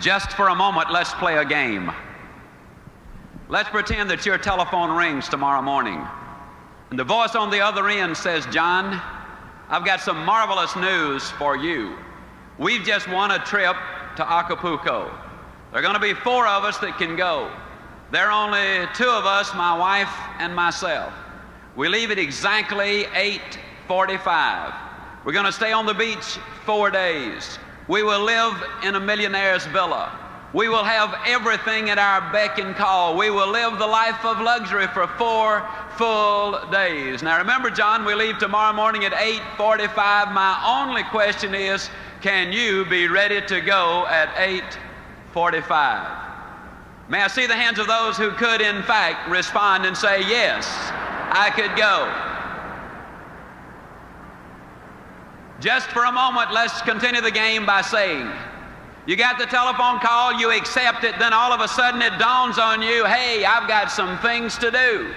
Just for a moment, let's play a game. Let's pretend that your telephone rings tomorrow morning, and the voice on the other end says, "John, I've got some marvelous news for you. We've just won a trip to Acapulco. There are going to be 4 of us that can go. There are only 2 of us, my wife and myself. We leave at exactly 8:45. We're going to stay on the beach 4 days. We will live in a millionaire's villa. We will have everything at our beck and call. We will live the life of luxury for 4 full days." Now remember, John, we leave tomorrow morning at 8:45. My only question is, can you be ready to go at 8:45? May I see the hands of those who could, in fact, respond and say, "Yes, I could go." Just for a moment, let's continue the game by saying, you got the telephone call, you accept it, then all of a sudden it dawns on you, hey, I've got some things to do.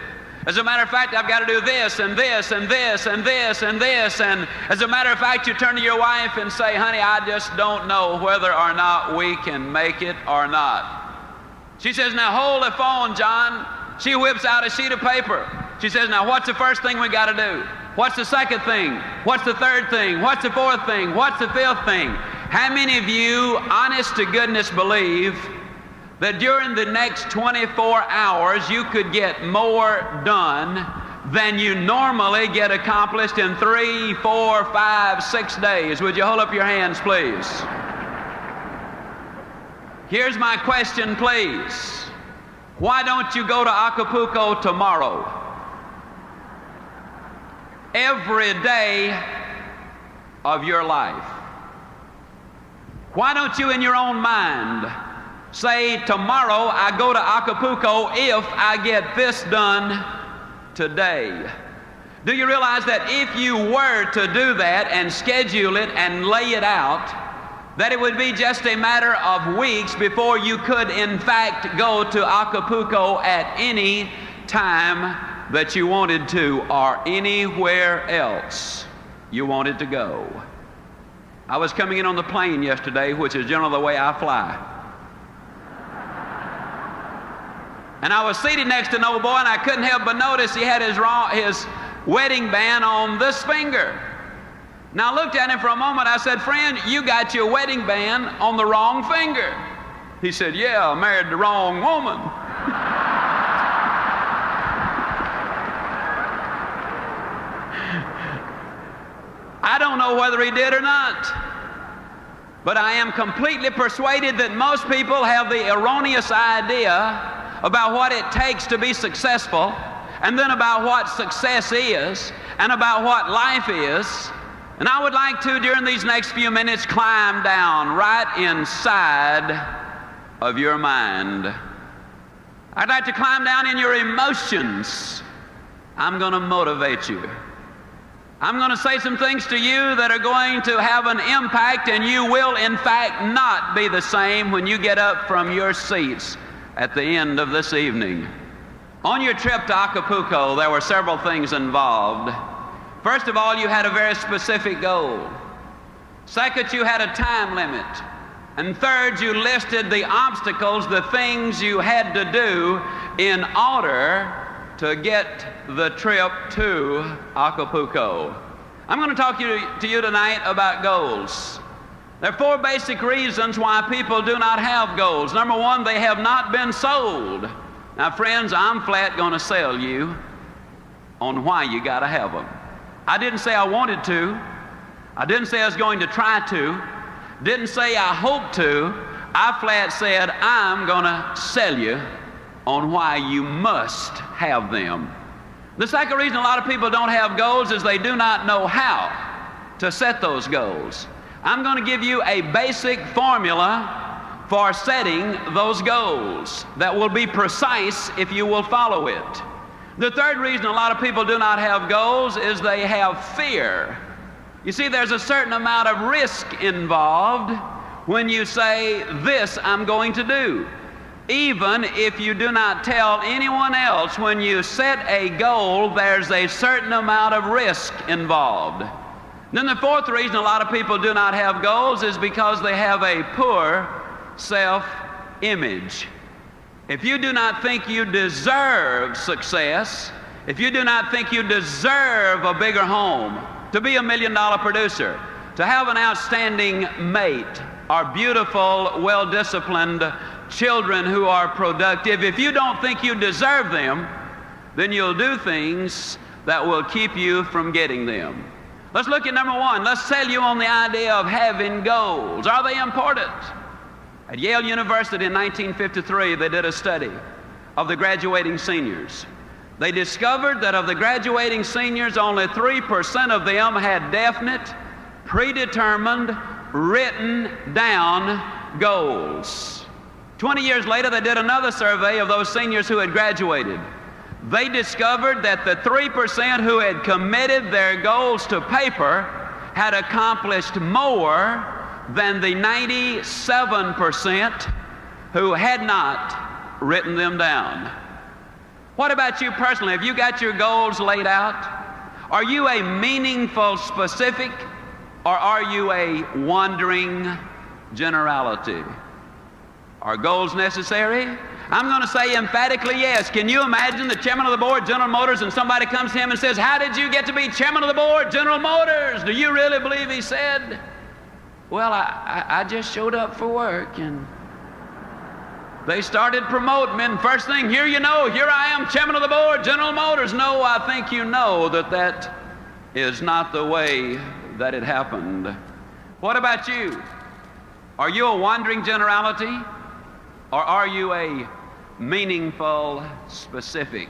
As a matter of fact, I've got to do this and this and this and this and this. And as a matter of fact, you turn to your wife and say, "Honey, I just don't know whether or not we can make it or not." She says, "Now hold the phone, John." She whips out a sheet of paper. She says, "Now what's the first thing we got to do? What's the second thing? What's the third thing? What's the fourth thing? What's the fifth thing?" How many of you, honest to goodness, believe that during the next 24 hours you could get more done than you normally get accomplished in 3, 4, 5, 6 days? Would you hold up your hands, please? Here's my question, please. Why don't you go to Acapulco tomorrow? Every day of your life. Why don't you, in your own mind, say, "Tomorrow I go to Acapulco if I get this done today"? Do you realize that if you were to do that and schedule it and lay it out, that it would be just a matter of weeks before you could, in fact, go to Acapulco at any time that you wanted to, or anywhere else you wanted to go? I was coming in on the plane yesterday, which is generally the way I fly. And I was seated next to an old boy, and I couldn't help but notice he had his wedding band on this finger. Now I looked at him for a moment. I said, "Friend, you got your wedding band on the wrong finger." He said, "Yeah, I married the wrong woman." I don't know whether he did or not, but I am completely persuaded that most people have the erroneous idea about what it takes to be successful, and then about what success is, and about what life is. And I would like to, during these next few minutes, climb down right inside of your mind. I'd like to climb down in your emotions. I'm going to motivate you. I'm going to say some things to you that are going to have an impact, and you will, in fact, not be the same when you get up from your seats at the end of this evening. On your trip to Acapulco, there were several things involved. First of all, you had a very specific goal. Second, you had a time limit. And third, you listed the obstacles, the things you had to do in order to get the trip to Acapulco. I'm going to talk to you tonight about goals. There are 4 basic reasons why people do not have goals. Number 1, they have not been sold. Now, friends, I'm flat going to sell you on why you got to have them. I didn't say I wanted to. I didn't say I was going to try to. Didn't say I hope to. I flat said I'm going to sell you on why you must have them. The second reason a lot of people don't have goals is they do not know how to set those goals. I'm going to give you a basic formula for setting those goals that will be precise if you will follow it. The third reason a lot of people do not have goals is they have fear. You see, there's a certain amount of risk involved when you say, "This I'm going to do." Even if you do not tell anyone else, when you set a goal, there's a certain amount of risk involved. Then the fourth reason a lot of people do not have goals is because they have a poor self-image. If you do not think you deserve success, if you do not think you deserve a bigger home, to be $1 million producer, to have an outstanding mate, or beautiful, well-disciplined children who are productive, if you don't think you deserve them, then you'll do things that will keep you from getting them. Let's look at number one. Let's sell you on the idea of having goals. Are they important? At Yale University in 1953, they did a study of the graduating seniors. They discovered that of the graduating seniors, only 3% of them had definite, predetermined, written down goals. 20 years later, they did another survey of those seniors who had graduated. They discovered that the 3% who had committed their goals to paper had accomplished more than the 97% who had not written them down. What about you personally? Have you got your goals laid out? Are you a meaningful specific, or are you a wandering generality? Are goals necessary? I'm going to say emphatically yes. Can you imagine the chairman of the board, General Motors, and somebody comes to him and says, "How did you get to be chairman of the board, General Motors?" Do you really believe he said, "Well, I just showed up for work and they started promoting me, and first thing, here I am, chairman of the board, General Motors"? No, I think you know that that is not the way that it happened. What about you? Are you a wandering generality, or are you a meaningful specific?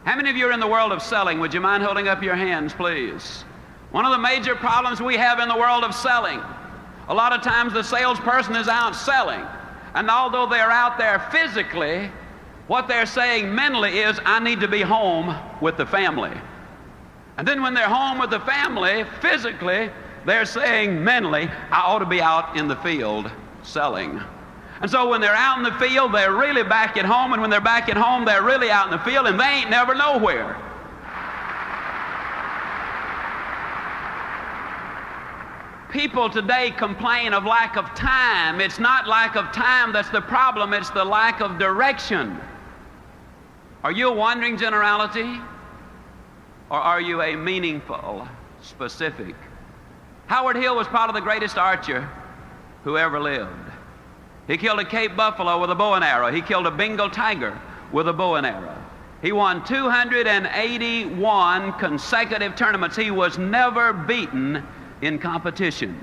How many of you are in the world of selling? Would you mind holding up your hands, please? One of the major problems we have in the world of selling, a lot of times the salesperson is out selling, and although they're out there physically, what they're saying mentally is, "I need to be home with the family." And then when they're home with the family, physically, they're saying mentally, "I ought to be out in the field selling." And so when they're out in the field, they're really back at home, and when they're back at home, they're really out in the field, and they ain't never nowhere. People today complain of lack of time. It's not lack of time that's the problem, it's the lack of direction. Are you a wandering generality, or are you a meaningful specific? Howard Hill was probably the greatest archer who ever lived. He killed a Cape buffalo with a bow and arrow. He killed a Bengal tiger with a bow and arrow. He won 281 consecutive tournaments. He was never beaten in competition.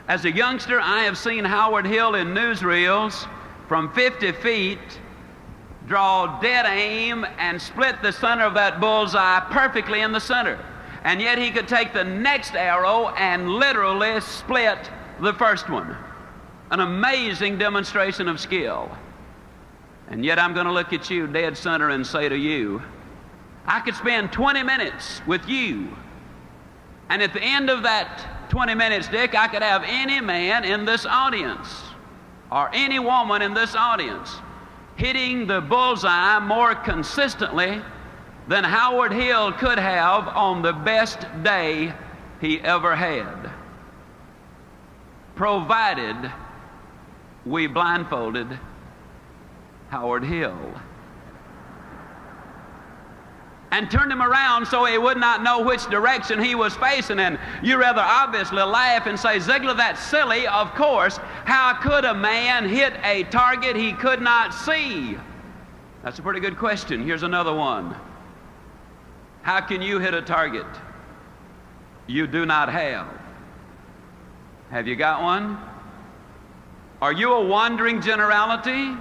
As a youngster, I have seen Howard Hill in newsreels from 50 feet draw dead aim and split the center of that bullseye perfectly in the center. And yet he could take the next arrow and literally split the first one. An amazing demonstration of skill. And yet I'm going to look at you dead center and say to you, I could spend 20 minutes with you, and at the end of that 20 minutes, Dick, I could have any man in this audience or any woman in this audience hitting the bullseye more consistently than Howard Hill could have on the best day he ever had, provided we blindfolded Howard Hill and turned him around so he would not know which direction he was facing. And you rather obviously laugh and say, "Ziglar, that's silly." Of course. How could a man hit a target he could not see? That's a pretty good question. Here's another one. How can you hit a target you do not have? Have you got one? Are you a wandering generality,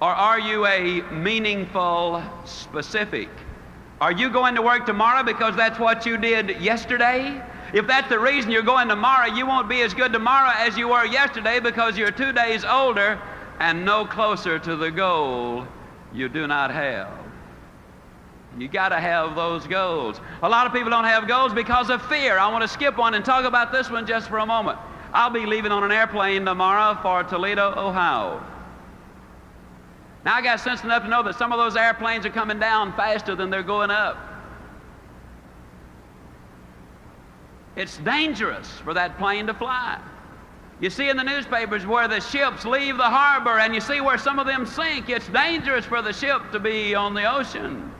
or are you a meaningful specific? Are you going to work tomorrow because that's what you did yesterday? If that's the reason you're going tomorrow, you won't be as good tomorrow as you were yesterday, because you're 2 days older and no closer to the goal you do not have. You got to have those goals. A lot of people don't have goals because of fear. I want to skip one and talk about this one just for a moment. I'll be leaving on an airplane tomorrow for Toledo, Ohio. Now, I got sense enough to know that some of those airplanes are coming down faster than they're going up. It's dangerous for that plane to fly. You see in the newspapers where the ships leave the harbor, and you see where some of them sink. It's dangerous for the ship to be on the ocean.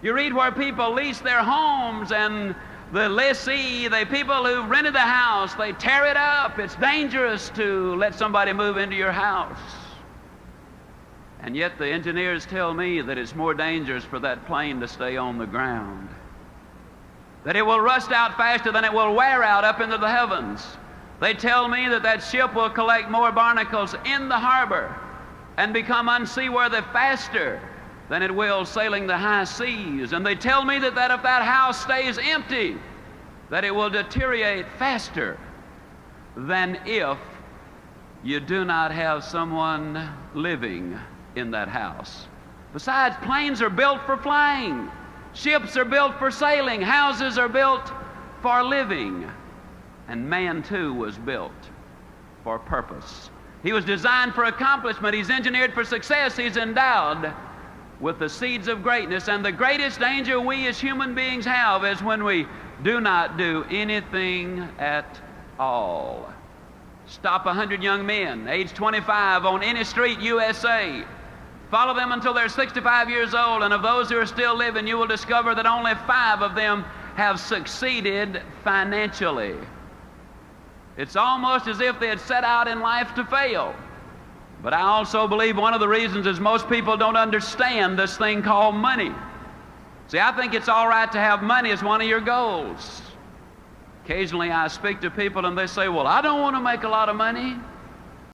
You read where people lease their homes, and the lessee, the people who rented the house, they tear it up. It's dangerous to let somebody move into your house. And yet the engineers tell me that it's more dangerous for that plane to stay on the ground, that it will rust out faster than it will wear out up into the heavens. They tell me that that ship will collect more barnacles in the harbor and become unseaworthy faster than it will sailing the high seas. And they tell me that if that house stays empty, that it will deteriorate faster than if you do not have someone living in that house. Besides, planes are built for flying. Ships are built for sailing. Houses are built for living. And man, too, was built for purpose. He was designed for accomplishment. He's engineered for success. He's endowed with the seeds of greatness. And the greatest danger we as human beings have is when we do not do anything at all. Stop 100 young men, age 25, on any street, USA. Follow them until they're 65 years old, and of those who are still living, you will discover that only 5 of them have succeeded financially. It's almost as if they had set out in life to fail. But I also believe one of the reasons is most people don't understand this thing called money. See, I think it's all right to have money as one of your goals. Occasionally I speak to people and they say, well, I don't want to make a lot of money.